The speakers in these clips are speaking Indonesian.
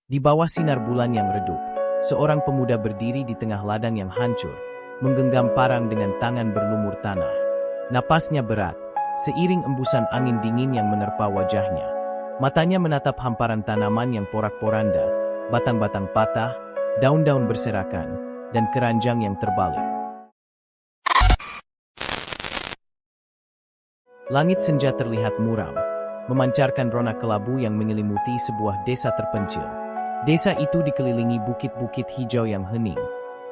Di bawah sinar bulan yang redup, seorang pemuda berdiri di tengah ladang yang hancur, menggenggam parang dengan tangan berlumur tanah. Napasnya berat, seiring embusan angin dingin yang menerpa wajahnya. Matanya menatap hamparan tanaman yang porak-poranda, batang-batang patah, daun-daun berserakan, dan keranjang yang terbalik. Langit senja terlihat muram, memancarkan rona kelabu yang menyelimuti sebuah desa terpencil. Desa itu dikelilingi bukit-bukit hijau yang hening,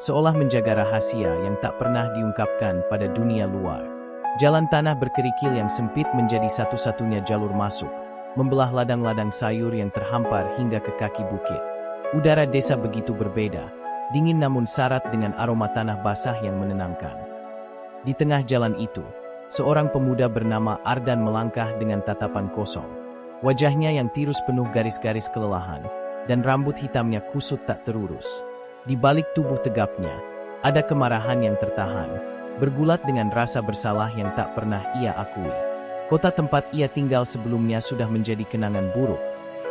seolah menjaga rahasia yang tak pernah diungkapkan pada dunia luar. Jalan tanah berkerikil yang sempit menjadi satu-satunya jalur masuk, membelah ladang-ladang sayur yang terhampar hingga ke kaki bukit. Udara desa begitu berbeda, dingin namun syarat dengan aroma tanah basah yang menenangkan. Di tengah jalan itu, seorang pemuda bernama Ardan melangkah dengan tatapan kosong. Wajahnya yang tirus penuh garis-garis kelelahan, dan rambut hitamnya kusut tak terurus. Di balik tubuh tegapnya, ada kemarahan yang tertahan, bergulat dengan rasa bersalah yang tak pernah ia akui. Kota tempat ia tinggal sebelumnya sudah menjadi kenangan buruk,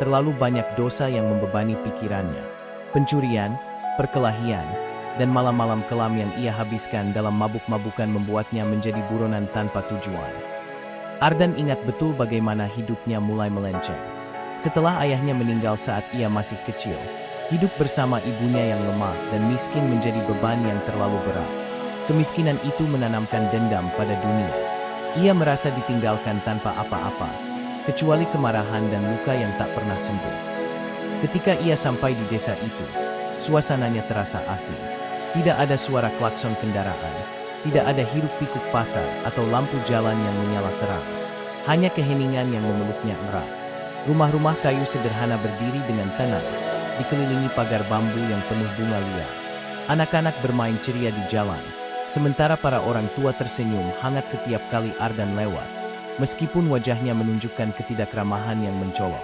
terlalu banyak dosa yang membebani pikirannya. Pencurian, perkelahian, dan malam-malam kelam yang ia habiskan dalam mabuk-mabukan membuatnya menjadi buronan tanpa tujuan. Ardan ingat betul bagaimana hidupnya mulai melenceng. Setelah ayahnya meninggal saat ia masih kecil, hidup bersama ibunya yang lemah dan miskin menjadi beban yang terlalu berat. Kemiskinan itu menanamkan dendam pada dunia. Ia merasa ditinggalkan tanpa apa-apa, kecuali kemarahan dan luka yang tak pernah sembuh. Ketika ia sampai di desa itu, suasananya terasa asing. Tidak ada suara klakson kendaraan, tidak ada hiruk-pikuk pasar atau lampu jalan yang menyala terang. Hanya keheningan yang memeluknya erat. Rumah-rumah kayu sederhana berdiri dengan tenang, dikelilingi pagar bambu yang penuh bunga liar. Anak-anak bermain ceria di jalan, sementara para orang tua tersenyum hangat setiap kali Ardan lewat, meskipun wajahnya menunjukkan ketidakramahan yang mencolok.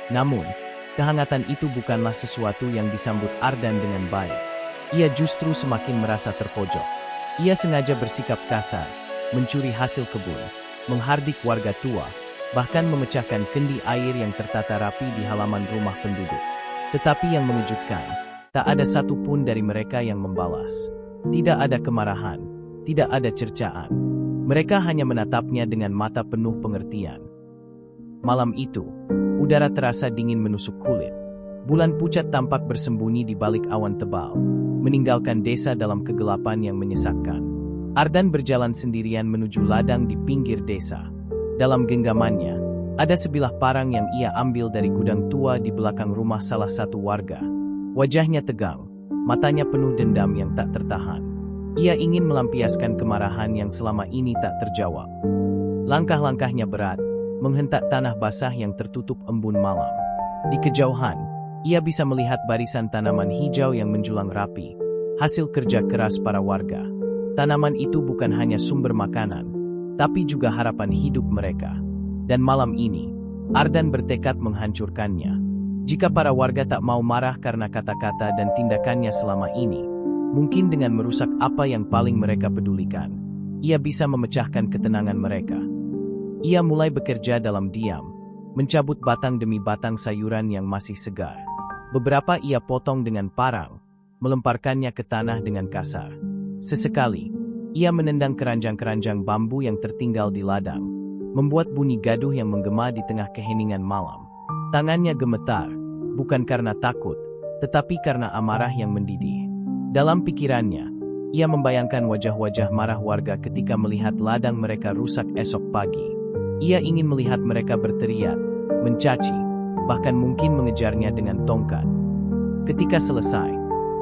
Namun, kehangatan itu bukanlah sesuatu yang disambut Ardan dengan baik. Ia justru semakin merasa terpojok. Ia sengaja bersikap kasar, mencuri hasil kebun, menghardik warga tua, bahkan memecahkan kendi air yang tertata rapi di halaman rumah penduduk. Tetapi yang mengejutkan, tak ada satupun dari mereka yang membalas. Tidak ada kemarahan, tidak ada cercaan. Mereka hanya menatapnya dengan mata penuh pengertian. Malam itu, udara terasa dingin menusuk kulit. Bulan pucat tampak bersembunyi di balik awan tebal, meninggalkan desa dalam kegelapan yang menyesakkan. Ardan berjalan sendirian menuju ladang di pinggir desa. Dalam genggamannya, ada sebilah parang yang ia ambil dari gudang tua di belakang rumah salah satu warga. Wajahnya tegang, matanya penuh dendam yang tak tertahan. Ia ingin melampiaskan kemarahan yang selama ini tak terjawab. Langkah-langkahnya berat, menghentak tanah basah yang tertutup embun malam. Di kejauhan, ia bisa melihat barisan tanaman hijau yang menjulang rapi, hasil kerja keras para warga. Tanaman itu bukan hanya sumber makanan, tapi juga harapan hidup mereka. Dan malam ini, Ardan bertekad menghancurkannya. Jika para warga tak mau marah karena kata-kata dan tindakannya selama ini, mungkin dengan merusak apa yang paling mereka pedulikan, ia bisa memecahkan ketenangan mereka. Ia mulai bekerja dalam diam, mencabut batang demi batang sayuran yang masih segar. Beberapa ia potong dengan parang, melemparkannya ke tanah dengan kasar. Sesekali, ia menendang keranjang-keranjang bambu yang tertinggal di ladang, membuat bunyi gaduh yang menggema di tengah keheningan malam. Tangannya gemetar, bukan karena takut, tetapi karena amarah yang mendidih. Dalam pikirannya, ia membayangkan wajah-wajah marah warga ketika melihat ladang mereka rusak esok pagi. Ia ingin melihat mereka berteriak, mencaci, bahkan mungkin mengejarnya dengan tongkat. Ketika selesai,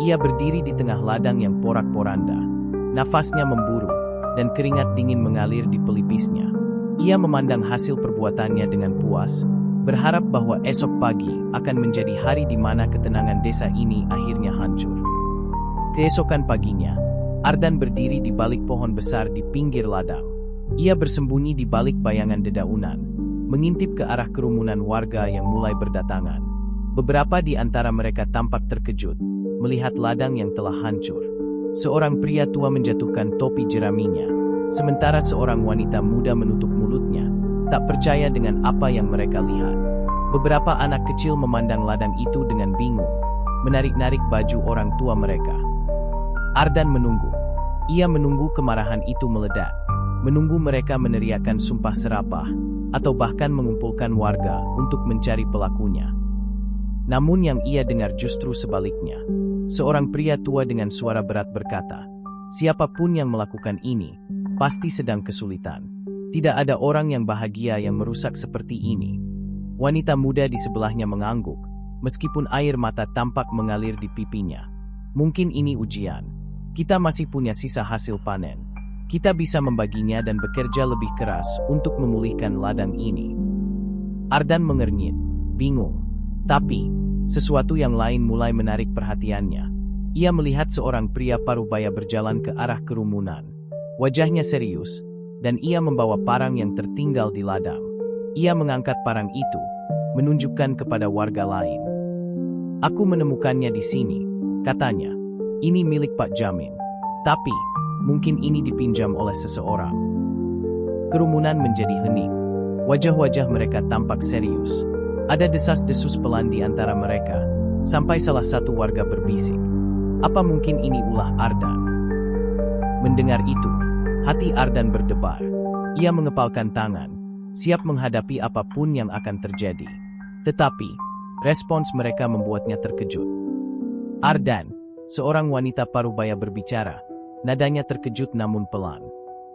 ia berdiri di tengah ladang yang porak-poranda. Nafasnya memburu, dan keringat dingin mengalir di pelipisnya. Ia memandang hasil perbuatannya dengan puas, berharap bahwa esok pagi akan menjadi hari di mana ketenangan desa ini akhirnya hancur. Keesokan paginya, Ardan berdiri di balik pohon besar di pinggir ladang. Ia bersembunyi di balik bayangan dedaunan, mengintip ke arah kerumunan warga yang mulai berdatangan. Beberapa di antara mereka tampak terkejut melihat ladang yang telah hancur. Seorang pria tua menjatuhkan topi jeraminya, sementara seorang wanita muda menutup mulutnya, tak percaya dengan apa yang mereka lihat. Beberapa anak kecil memandang ladang itu dengan bingung, menarik-narik baju orang tua mereka. Ardan menunggu. Ia menunggu kemarahan itu meledak, menunggu mereka meneriakkan sumpah serapah, atau bahkan mengumpulkan warga untuk mencari pelakunya. Namun yang ia dengar justru sebaliknya. Seorang pria tua dengan suara berat berkata, "Siapapun yang melakukan ini, pasti sedang kesulitan. Tidak ada orang yang bahagia yang merusak seperti ini." Wanita muda di sebelahnya mengangguk, meskipun air mata tampak mengalir di pipinya. "Mungkin ini ujian. Kita masih punya sisa hasil panen. Kita bisa membaginya dan bekerja lebih keras untuk memulihkan ladang ini." Ardan mengernyit, bingung. Tapi, sesuatu yang lain mulai menarik perhatiannya. Ia melihat seorang pria parubaya berjalan ke arah kerumunan. Wajahnya serius, dan ia membawa parang yang tertinggal di ladang. Ia mengangkat parang itu, menunjukkan kepada warga lain. "Aku menemukannya di sini," katanya. "Ini milik Pak Jamin. Tapi, mungkin ini dipinjam oleh seseorang." Kerumunan menjadi hening. Wajah-wajah mereka tampak serius. Ada desas-desus pelan di antara mereka, sampai salah satu warga berbisik, "Apa mungkin ini ulah Ardan?" Mendengar itu, hati Ardan berdebar. Ia mengepalkan tangan, siap menghadapi apapun yang akan terjadi. Tetapi, respons mereka membuatnya terkejut. "Ardan," seorang wanita parubaya berbicara, nadanya terkejut namun pelan.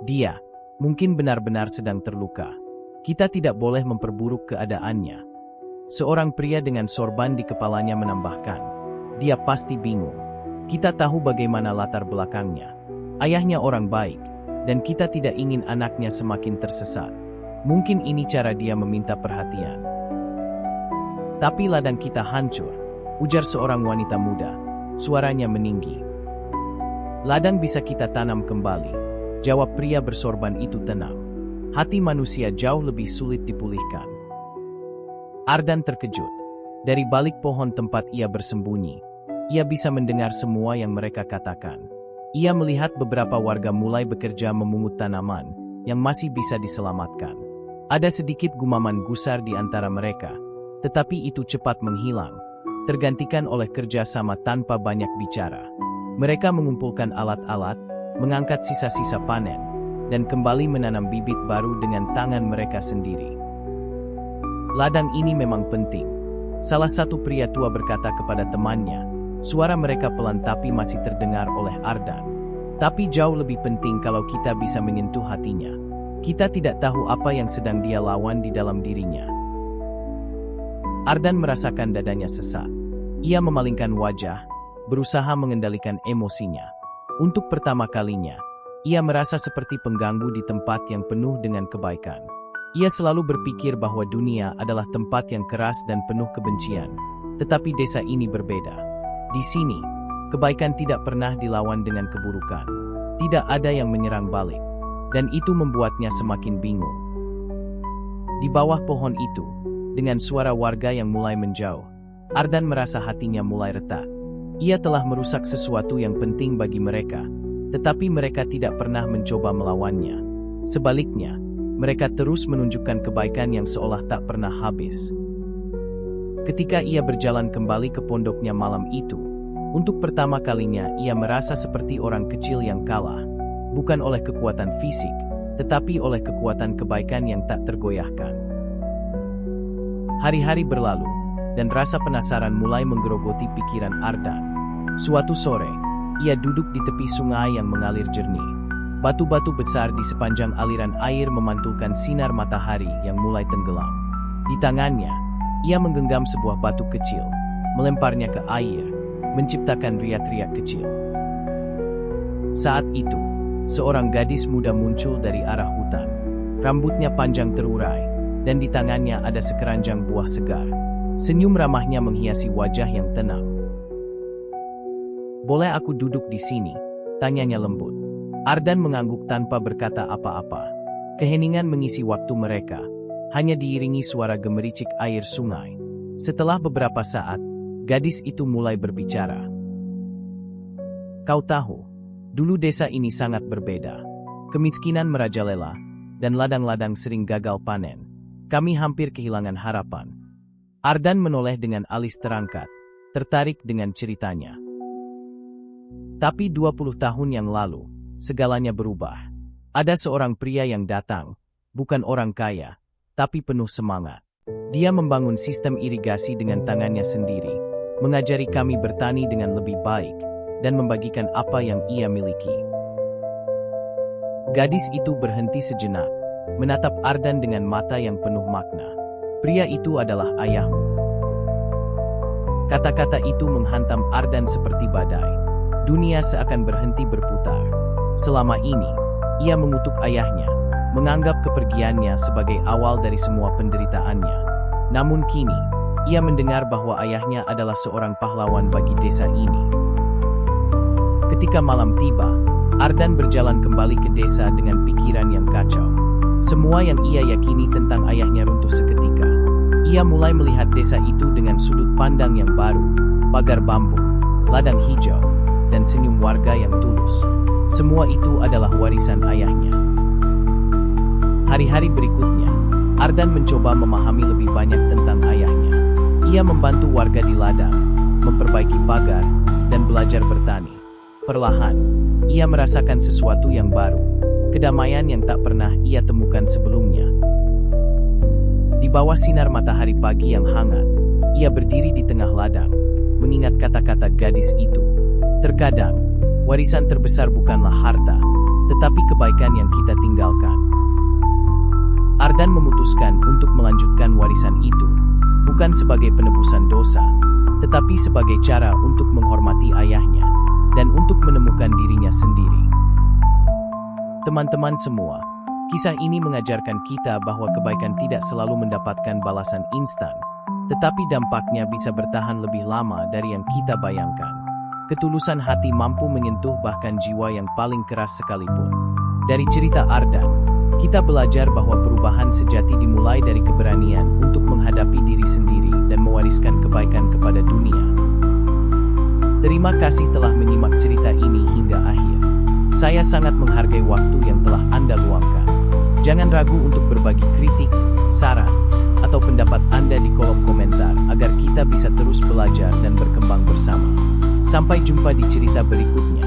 "Dia mungkin benar-benar sedang terluka. Kita tidak boleh memperburuk keadaannya." Seorang pria dengan sorban di kepalanya menambahkan, "Dia pasti bingung. Kita tahu bagaimana latar belakangnya. Ayahnya orang baik, dan kita tidak ingin anaknya semakin tersesat. Mungkin ini cara dia meminta perhatian." "Tapi ladang kita hancur," ujar seorang wanita muda, suaranya meninggi. "Ladang bisa kita tanam kembali," jawab pria bersorban itu tenang. "Hati manusia jauh lebih sulit dipulihkan." Ardan terkejut. Dari balik pohon tempat ia bersembunyi, ia bisa mendengar semua yang mereka katakan. Ia melihat beberapa warga mulai bekerja memungut tanaman yang masih bisa diselamatkan. Ada sedikit gumaman gusar di antara mereka, tetapi itu cepat menghilang, tergantikan oleh kerja sama tanpa banyak bicara. Mereka mengumpulkan alat-alat, mengangkat sisa-sisa panen, dan kembali menanam bibit baru dengan tangan mereka sendiri. "Ladang ini memang penting," salah satu pria tua berkata kepada temannya. Suara mereka pelan tapi masih terdengar oleh Ardan. "Tapi jauh lebih penting kalau kita bisa menyentuh hatinya. Kita tidak tahu apa yang sedang dia lawan di dalam dirinya." Ardan merasakan dadanya sesak. Ia memalingkan wajah, berusaha mengendalikan emosinya. Untuk pertama kalinya, ia merasa seperti pengganggu di tempat yang penuh dengan kebaikan. Ia selalu berpikir bahwa dunia adalah tempat yang keras dan penuh kebencian, tetapi desa ini berbeda. Di sini, kebaikan tidak pernah dilawan dengan keburukan. Tidak ada yang menyerang balik, dan itu membuatnya semakin bingung. Di bawah pohon itu, dengan suara warga yang mulai menjauh, Ardan merasa hatinya mulai retak. Ia telah merusak sesuatu yang penting bagi mereka, tetapi mereka tidak pernah mencoba melawannya. Sebaliknya, mereka terus menunjukkan kebaikan yang seolah tak pernah habis. Ketika ia berjalan kembali ke pondoknya malam itu, untuk pertama kalinya ia merasa seperti orang kecil yang kalah, bukan oleh kekuatan fisik, tetapi oleh kekuatan kebaikan yang tak tergoyahkan. Hari-hari berlalu, dan rasa penasaran mulai menggerogoti pikiran Ardan. Suatu sore, ia duduk di tepi sungai yang mengalir jernih. Batu-batu besar di sepanjang aliran air memantulkan sinar matahari yang mulai tenggelam. Di tangannya, ia menggenggam sebuah batu kecil, melemparnya ke air, menciptakan riak-riak kecil. Saat itu, seorang gadis muda muncul dari arah hutan. Rambutnya panjang terurai, dan di tangannya ada sekeranjang buah segar. Senyum ramahnya menghiasi wajah yang tenang. "Boleh aku duduk di sini?" tanyanya lembut. Ardan mengangguk tanpa berkata apa-apa. Keheningan mengisi waktu mereka, hanya diiringi suara gemericik air sungai. Setelah beberapa saat, gadis itu mulai berbicara. "Kau tahu, dulu desa ini sangat berbeda. Kemiskinan merajalela, dan ladang-ladang sering gagal panen. Kami hampir kehilangan harapan. Ardan menoleh dengan alis terangkat, tertarik dengan ceritanya. Tapi 20 tahun yang lalu, segalanya berubah. Ada seorang pria yang datang, bukan orang kaya, tapi penuh semangat. Dia membangun sistem irigasi dengan tangannya sendiri, mengajari kami bertani dengan lebih baik, dan membagikan apa yang ia miliki. Gadis itu berhenti sejenak, menatap Ardan dengan mata yang penuh makna. Pria itu adalah ayahmu. Kata-kata itu menghantam Ardan seperti badai. Dunia seakan berhenti berputar. Selama ini, ia mengutuk ayahnya, menganggap kepergiannya sebagai awal dari semua penderitaannya. Namun kini, ia mendengar bahwa ayahnya adalah seorang pahlawan bagi desa ini. Ketika malam tiba, Ardan berjalan kembali ke desa dengan pikiran yang kacau. Semua yang ia yakini tentang ayahnya runtuh seketika. Ia mulai melihat desa itu dengan sudut pandang yang baru, pagar bambu, ladang hijau, dan senyum warga yang tulus. Semua itu adalah warisan ayahnya. Hari-hari berikutnya, Ardan mencoba memahami lebih banyak tentang ayahnya. Ia membantu warga di ladang, memperbaiki pagar, dan belajar bertani. Perlahan, ia merasakan sesuatu yang baru. Kedamaian yang tak pernah ia temukan sebelumnya. Di bawah sinar matahari pagi yang hangat, ia berdiri di tengah ladang, mengingat kata-kata gadis itu. Terkadang, warisan terbesar bukanlah harta, tetapi kebaikan yang kita tinggalkan. Ardan memutuskan untuk melanjutkan warisan itu, bukan sebagai penebusan dosa, tetapi sebagai cara untuk menghormati ayahnya, dan untuk menemukan dirinya sendiri. Teman-teman semua, kisah ini mengajarkan kita bahwa kebaikan tidak selalu mendapatkan balasan instan, tetapi dampaknya bisa bertahan lebih lama dari yang kita bayangkan. Ketulusan hati mampu menyentuh bahkan jiwa yang paling keras sekalipun. Dari cerita Ardan, kita belajar bahwa perubahan sejati dimulai dari keberanian untuk menghadapi diri sendiri dan mewariskan kebaikan kepada dunia. Terima kasih telah menyimak cerita ini hingga akhir. Saya sangat menghargai waktu yang telah Anda luangkan. Jangan ragu untuk berbagi kritik, saran, atau pendapat Anda di kolom komentar agar kita bisa terus belajar dan berkembang bersama. Sampai jumpa di cerita berikutnya.